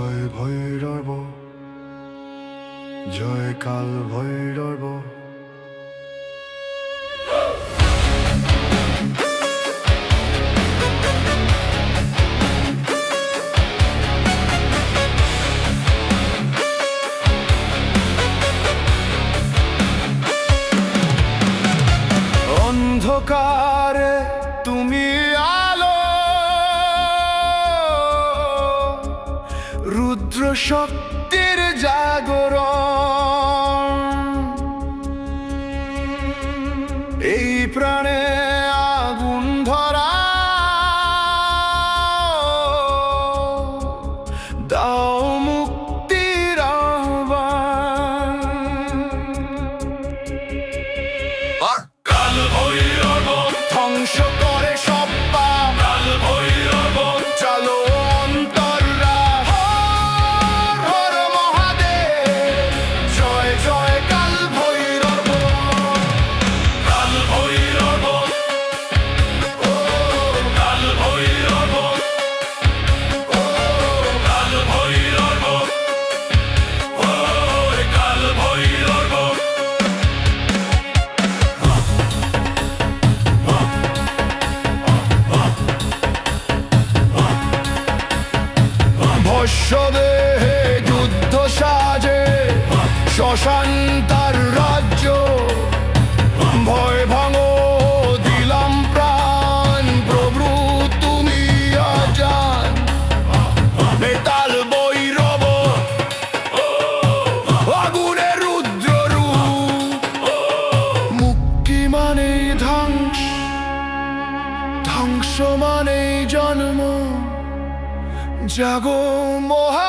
জয় ভৈরব, জয় কাল ভৈরব। অন্ধকারে তুমি আলো, রুদ্র শক্তির জাগরণ। এই প্রাণে আগুন ধরা, দাও মুক্তির আহ্বান। কাল ভৈরব ধ্বংস করে সব পাপ, কাল ভৈরব চলো অন্তররা। হর হর মহাদেব, জয় জয় কাল ভৈরব। কাল ভৈরব, ও কাল ভৈরব, ও কাল ভৈরব, ও কাল ভৈরব। ভস্য দেহে যুদ্ধ সাজে, শ্মশান তার রাজ্য। ভয় ভাঙো দিলাম প্রাণ, প্রভু তুমি আজান। বেতাল ভৈরব, আগুনের রুদ্র রূপ। মুক্তি মানে ধ্বংস, ধ্বংস মানে জন্ম। জাগো মহা